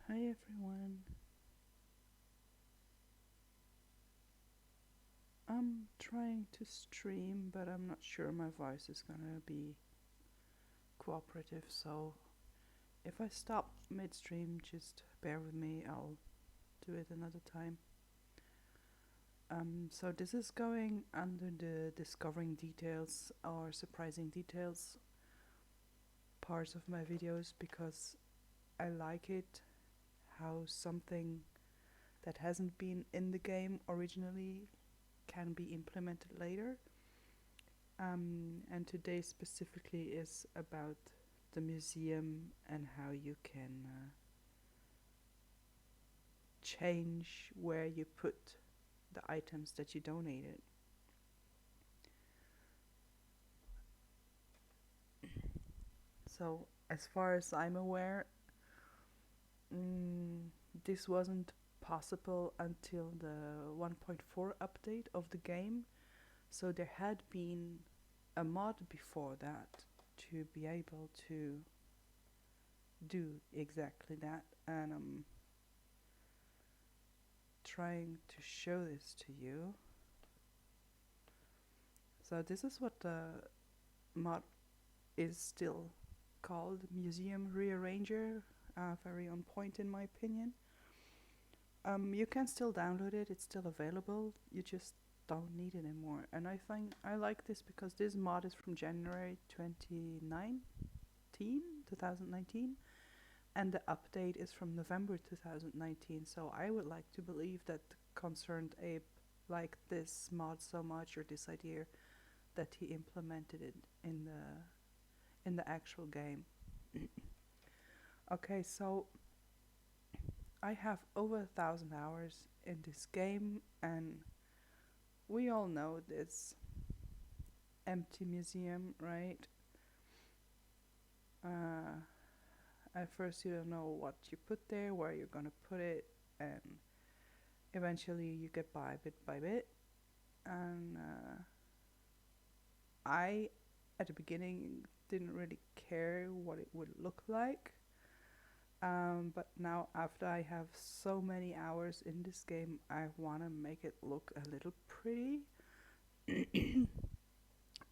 Hi everyone. I'm trying to stream, but I'm not sure my voice is gonna be cooperative, so if I stop midstream, just bear with me, I'll do it another time. So this is going under the discovering details or surprising details parts of my videos because I like it how something that hasn't been in the game originally can be implemented later. And today specifically is about the museum and how you can change where you put the items that you donated. So, as far as I'm aware, mm, this wasn't possible until the 1.4 update of the game. So, there had been a mod before that to be able to do exactly that. And trying to show this to you. So this is what the mod is still called, Museum Rearranger, very on point in my opinion. You can still download it, it's still available, you just don't need it anymore. And I think I like this because this mod is from January 2019, and the update is from November 2019, so I would like to believe that Concerned Ape liked this mod so much, or this idea, that he implemented it in the actual game. Okay, so I have over 1,000 hours in this game, and we all know this empty museum, right? Uh, at first you don't know what you put there, where you're gonna put it, and eventually you get by bit by bit. And I, at the beginning, didn't really care what it would look like. But now, after I have so many hours in this game, I want to make it look a little pretty.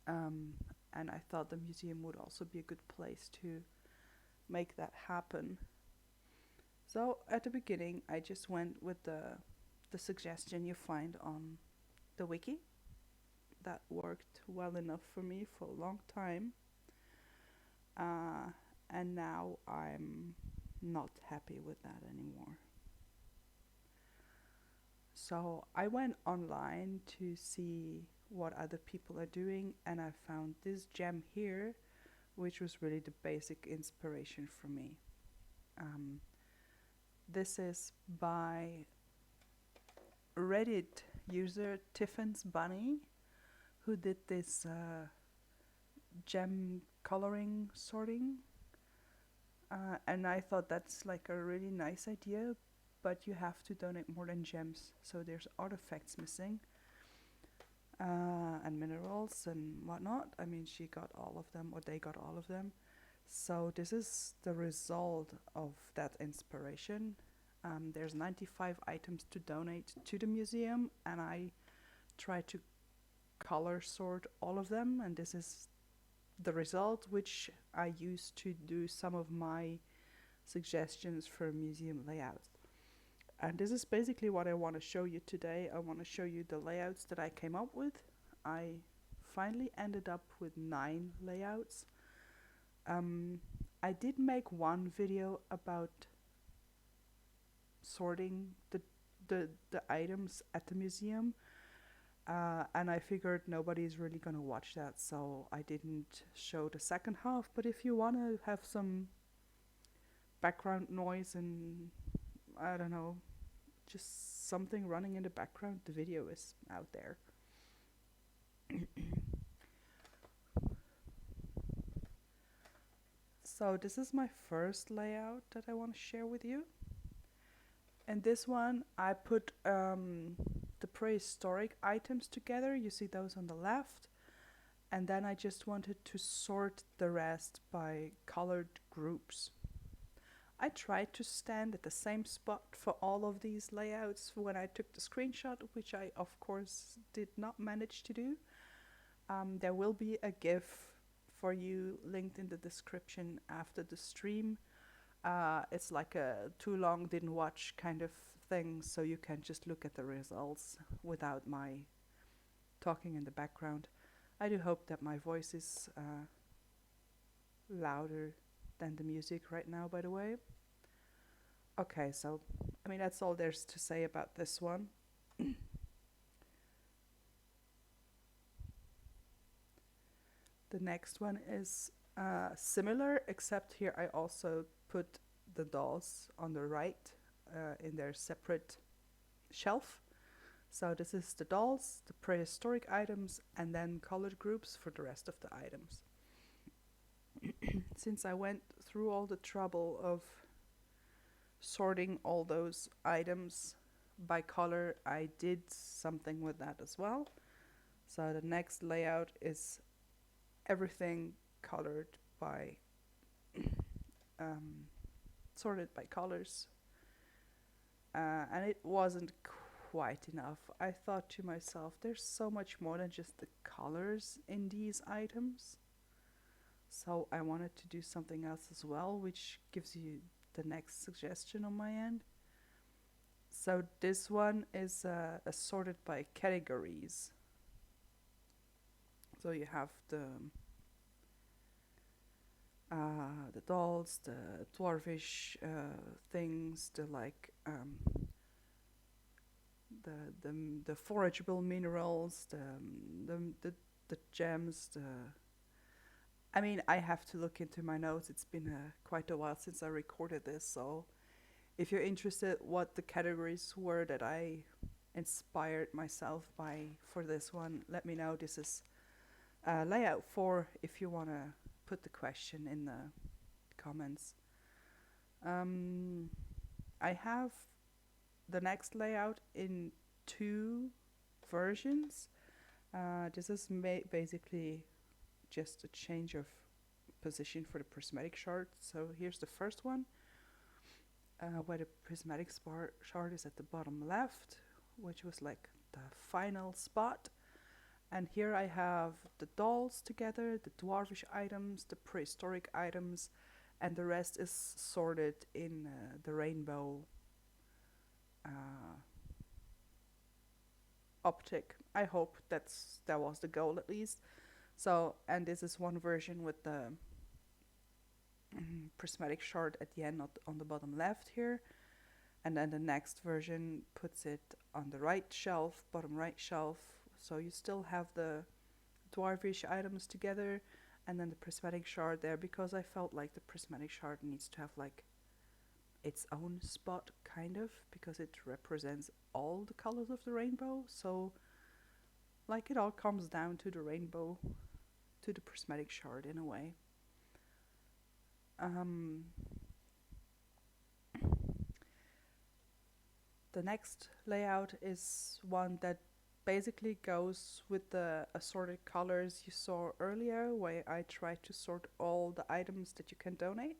um, and I thought the museum would also be a good place to make that happen. So at the beginning, I just went with the suggestion you find on the wiki. That worked well enough for me for a long time. Uh, and now I'm not happy with that anymore. So I went online to see what other people are doing, and I found this gem here, which was really the basic inspiration for me. Um, this is by Reddit user Tiffin's Bunny, who did this gem coloring sorting. And I thought that's like a really nice idea, but you have to donate more than gems, so there's artifacts missing, and minerals and whatnot. I mean, she got all of them, or they got all of them. So this is the result of that inspiration. There's 95 items to donate to the museum, and I tried to color sort all of them, and this is the result, which I used to do some of my suggestions for museum layouts. And this is basically what I want to show you today. I want to show you the layouts that I came up with. I finally ended up with 9 layouts. I did make one video about sorting the items at the museum, and I figured nobody's really gonna watch that, so I didn't show the second half. But if you want to have some background noise and, I don't know, just something running in the background, the video is out there. So this is my first layout that I want to share with you. And this one, I put the prehistoric items together. You see those on the left. And then I just wanted to sort the rest by colored groups. I tried to stand at the same spot for all of these layouts when I took the screenshot, which I of course did not manage to do. There will be a GIF for you linked in the description after the stream. It's like a too long didn't watch kind of thing, so you can just look at the results without my talking in the background. I do hope that my voice is louder than the music right now, by the way. Okay, so I mean that's all there's to say about this one. The next one is similar, except here I also put the dolls on the right in their separate shelf. So this is the dolls, the prehistoric items, and then colored groups for the rest of the items. Since I went through all the trouble of sorting all those items by color, I did something with that as well. So the next layout is everything colored by sorted by colors, and it wasn't quite enough. I thought to myself, there's so much more than just the colors in these items, so I wanted to do something else as well, which gives you the next suggestion on my end. So this one is sorted by categories. So you have the dolls, the dwarvish things, the like the forageable minerals, the gems. I mean, I have to look into my notes. It's been quite a while since I recorded this, so if you're interested what the categories were that I inspired myself by for this one, let me know. This is layout 4 if you want to put the question in the comments. I have the next layout in 2 versions. This is basically just a change of position for the prismatic shard. So here's the first one, where the prismatic shard is at the bottom left, which was like the final spot. And here I have the dolls together, the dwarvish items, the prehistoric items, and the rest is sorted in the rainbow optic. I hope that was the goal at least. So, and this is one version with the prismatic shard at the end, not on the bottom left here. And then the next version puts it on the right shelf, bottom right shelf. So you still have the dwarvish items together and then the prismatic shard there, because I felt like the prismatic shard needs to have like its own spot kind of, because it represents all the colors of the rainbow. So like it all comes down to the rainbow, to the prismatic shard in a way. The next layout is one that basically goes with the assorted colors you saw earlier, where I tried to sort all the items that you can donate.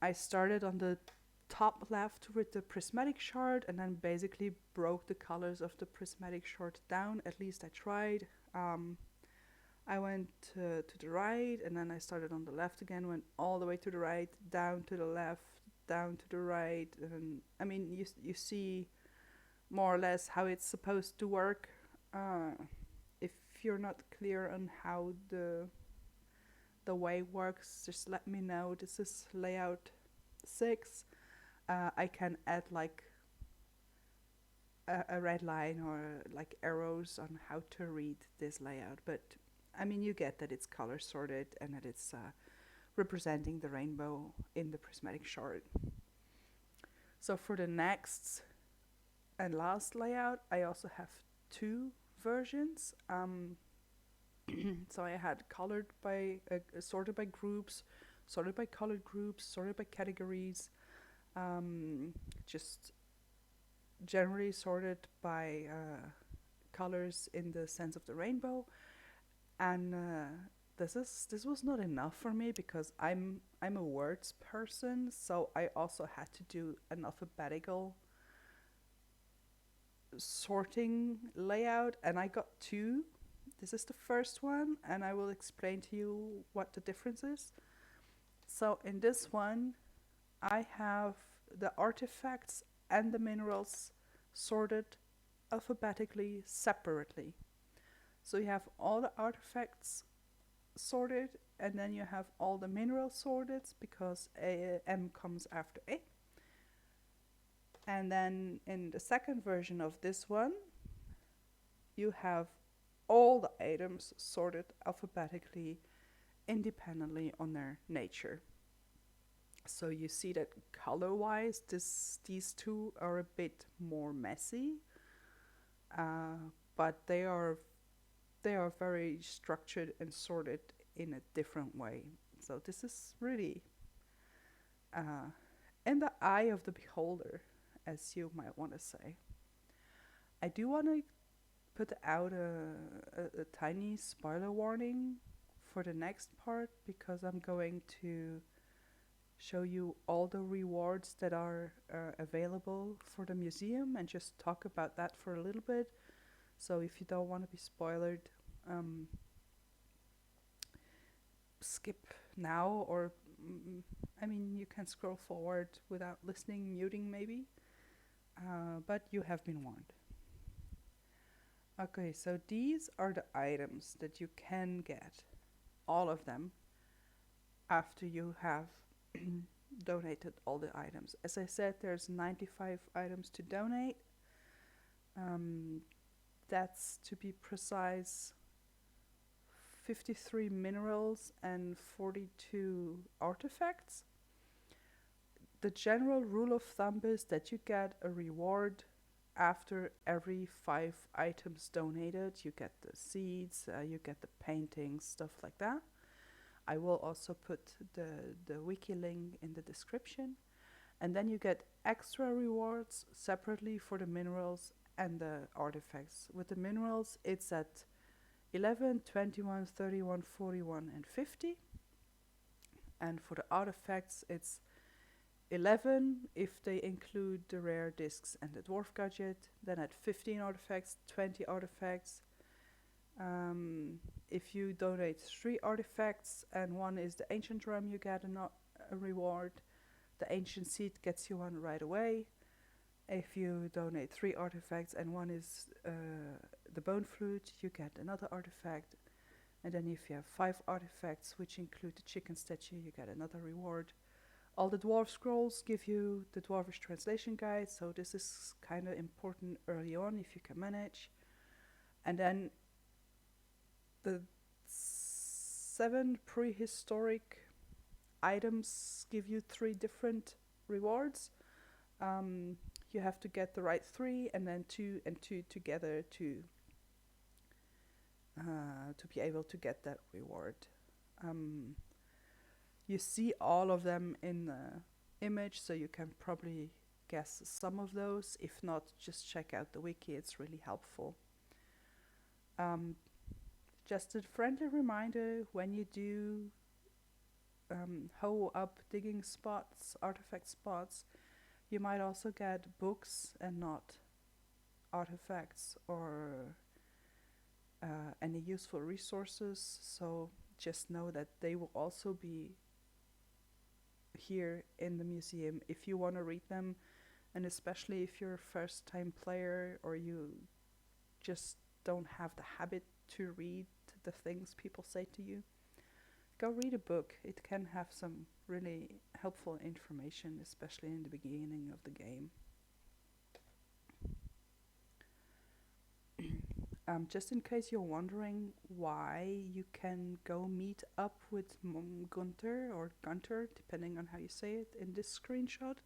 I started on the top left with the prismatic shard and then basically broke the colors of the prismatic shard down. At least I tried. I went to the right and then I started on the left again, went all the way to the right, down to the left, down to the right. And I mean, you see more or less how it's supposed to work. If you're not clear on how the way works, just let me know. This is layout 6. I can add like a red line or like arrows on how to read this layout, but I mean you get that it's color sorted and that it's representing the rainbow in the prismatic shard. So for the next and last layout, I also have 2 versions. So I had colored by sorted by groups, sorted by colored groups, sorted by categories, just generally sorted by colors in the sense of the rainbow, and this was not enough for me because I'm a words person, so I also had to do an alphabetical sorting layout, and I got two. This is the first one, and I will explain to you what the difference is. So in this one, I have the artifacts and the minerals sorted alphabetically separately. So you have all the artifacts sorted, and then you have all the minerals sorted because M comes after A. And then in the second version of this one, you have all the items sorted alphabetically independently on their nature. So you see that color-wise, these two are a bit more messy, but they are very structured and sorted in a different way. So this is really in the eye of the beholder, as you might want to say. I do want to put out a tiny spoiler warning for the next part, because I'm going to show you all the rewards that are available for the museum and just talk about that for a little bit. So if you don't want to be spoiled, skip now, or I mean, you can scroll forward without listening, muting maybe, but you have been warned. Okay, so these are the items that you can get, all of them, after you have donated all the items. As I said, there's 95 items to donate. That's, to be precise, 53 minerals and 42 artifacts. The general rule of thumb is that you get a reward after every 5 items donated. You get the seeds, you get the paintings, stuff like that. I will also put the wiki link in the description. And then you get extra rewards separately for the minerals and the artifacts. With the minerals, it's at 11, 21, 31, 41, and 50. And for the artifacts, it's 11 if they include the rare discs and the dwarf gadget. Then at 15 artifacts, 20 artifacts. If you donate 3 artifacts and one is the ancient drum, you get a reward. The ancient seed gets you one right away. If you donate 3 artifacts and one is the bone flute, you get another artifact. And then if you have 5 artifacts, which include the chicken statue, you get another reward. All the dwarf scrolls give you the dwarvish translation guide, so this is kind of important early on if you can manage. And then the 7 prehistoric items give you 3 different rewards. You have to get the right 3 and then 2 and 2 together to be able to get that reward. You see all of them in the image, so you can probably guess some of those. If not, just check out the wiki, it's really helpful. Just a friendly reminder, when you do hoe up digging spots, artifact spots, you might also get books and not artifacts or any useful resources, so just know that they will also be here in the museum if you want to read them, and especially if you're a first time player or you just don't have the habit to read the things people say to you. Go read a book. It can have some really helpful information, especially in the beginning of the game. Just in case you're wondering why you can go meet up with Gunther or Gunter, depending on how you say it, in this screenshot.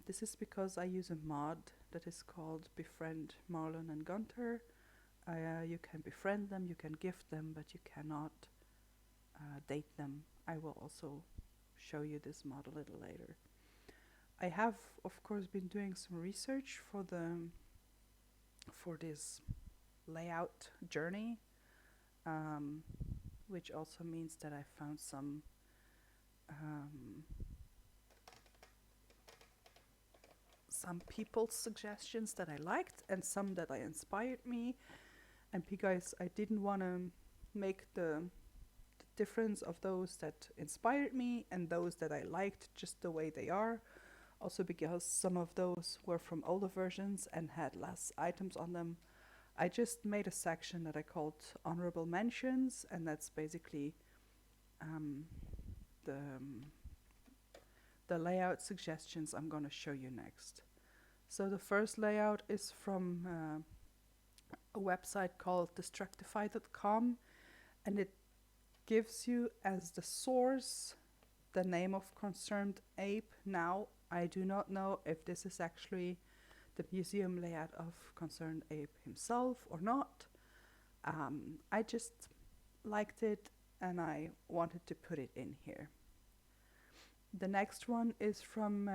This is because I use a mod that is called Befriend Marlon and Gunter. You can befriend them, you can gift them, but you cannot date them. I will also show you this mod a little later. I have, of course, been doing some research for this layout journey. which also means that I found some people's suggestions that I liked and some that inspired me. And because I didn't want to make the difference of those that inspired me and those that I liked just the way they are, also because some of those were from older versions and had less items on them, I just made a section that I called Honourable Mentions, and that's basically the the layout suggestions I'm going to show you next. So the first layout is from a website called destructify.com, and it gives you as the source the name of concerned ape. Now, I do not know if this is actually the museum layout of concerned ape himself or not. I just liked it and I wanted to put it in here. The next one is from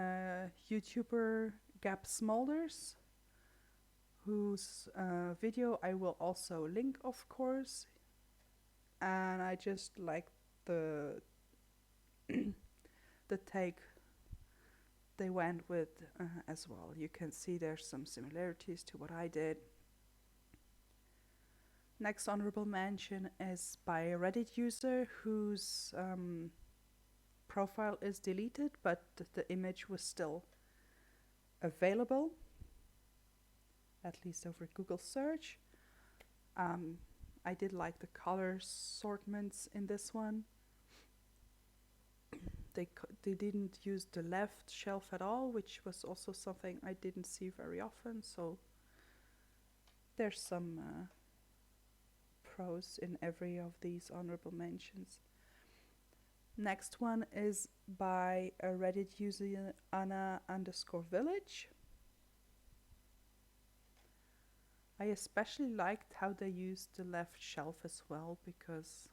YouTuber Gab Smolders, whose video I will also link, of course. And I just like the the take they went with as well. You can see there's some similarities to what I did. Next honorable mention is by a Reddit user whose profile is deleted, but the image was still available, at least over Google search. I did like the color assortments in this one. They didn't use the left shelf at all, which was also something I didn't see very often, so there's some pros in every of these honorable mentions. Next one is by a Reddit user, Anna_village. I especially liked how they used the left shelf as well, because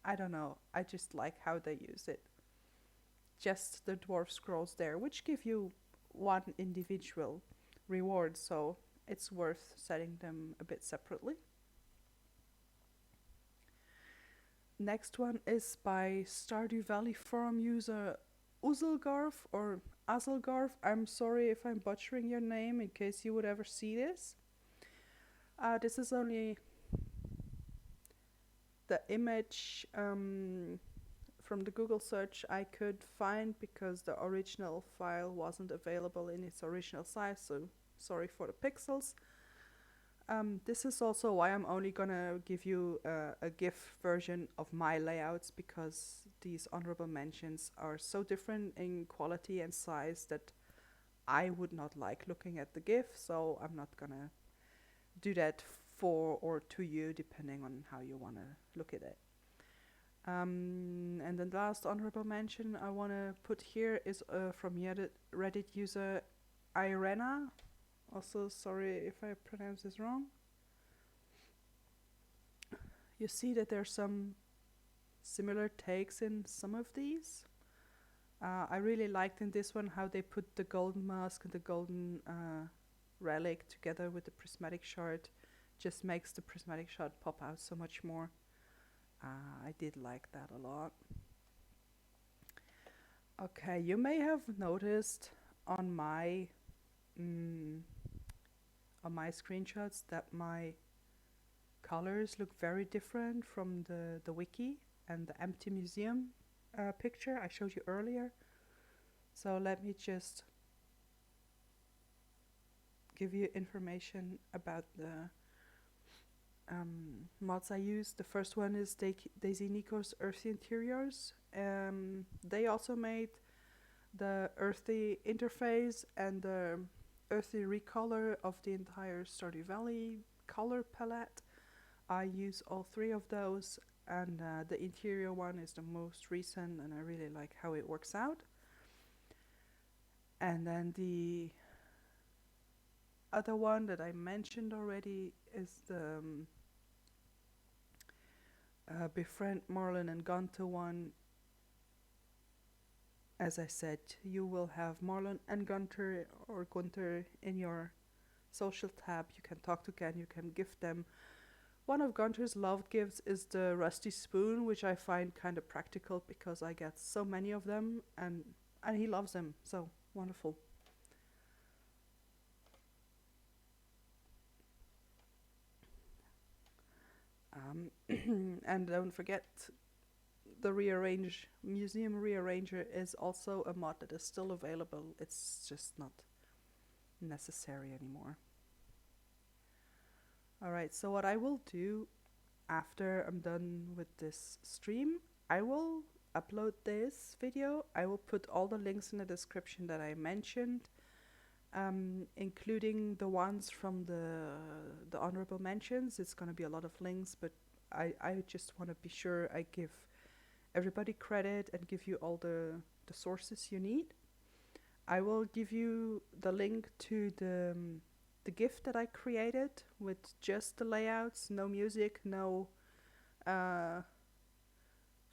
I don't know, I just like how they use it. Just the dwarf scrolls there, which give you one individual reward, so it's worth setting them a bit separately. Next one is by Stardew Valley forum user Uzelgarf or Azelgarf. I'm sorry if I'm butchering your name, in case you would ever see this. This is only the image from the Google search I could find, because the original file wasn't available in its original size, so sorry for the pixels. This is also why I'm only gonna give you a GIF version of my layouts, because these honorable mentions are so different in quality and size that I would not like looking at the GIF, so I'm not gonna do that for or to you, depending on how you want to look at it. And then the last honorable mention I want to put here is from Reddit user Irena. Also, sorry if I pronounce this wrong. You see that there's some similar takes in some of these. I really liked in this one how they put the golden mask and the golden relic together with the prismatic shard. Just makes the prismatic shard pop out so much more. I did like that a lot. Okay, you may have noticed on my screenshots that my colors look very different from the wiki and the empty museum picture I showed you earlier. So let me just give you information about the mods I use. The first one is Daisy Nico's Earthy Interiors. They also made the earthy interface and the earthy recolor of the entire Stardew Valley color palette. I use all three of those, and the interior one is the most recent, and I really like how it works out. And then the other one that I mentioned already is the Befriend Marlon and Gunther one. As I said, you will have Marlon and Gunther in your social tab. You can talk to Ken, you can gift them One of Gunter's love gifts is the rusty spoon, which I find kind of practical because I get so many of them, and he loves them, so wonderful. And don't forget, the museum rearranger is also a mod that is still available. It's just not necessary anymore. Alright, so what I will do after I'm done with this stream, I will upload this video. I will put all the links in the description that I mentioned, including the ones from the Honourable Mentions. It's going to be a lot of links, but I just want to be sure I give everybody credit and give you all the sources you need. I will give you the link to the GIF that I created with just the layouts, no music, no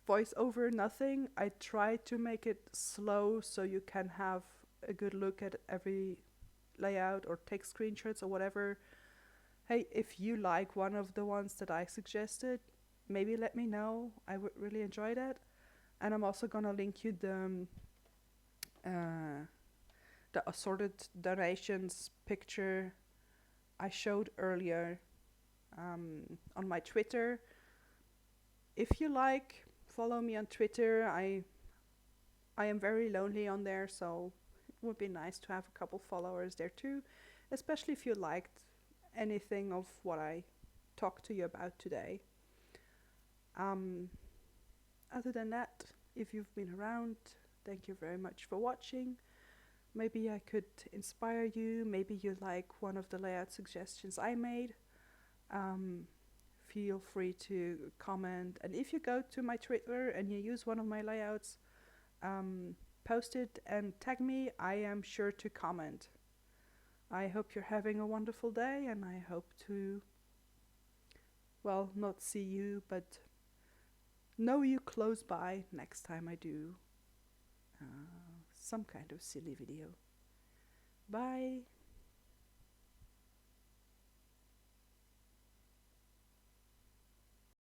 voiceover, nothing. I tried to make it slow so you can have a good look at every layout or take screenshots or whatever. Hey, if you like one of the ones that I suggested, maybe let me know. I would really enjoy that. And I'm also gonna link you the assorted donations picture I showed earlier on my Twitter. If you like, follow me on Twitter. I am very lonely on there, so it would be nice to have a couple followers there too, especially if you liked anything of what I talked to you about today. Other than that, if you've been around, thank you very much for watching. Maybe I could inspire you. Maybe you like one of the layout suggestions I made. Feel free to comment. And if you go to my Twitter and you use one of my layouts, post it and tag me. I am sure to comment. I hope you're having a wonderful day, and I hope to, well, not see you, but know you close by next time I do some kind of silly video. Bye!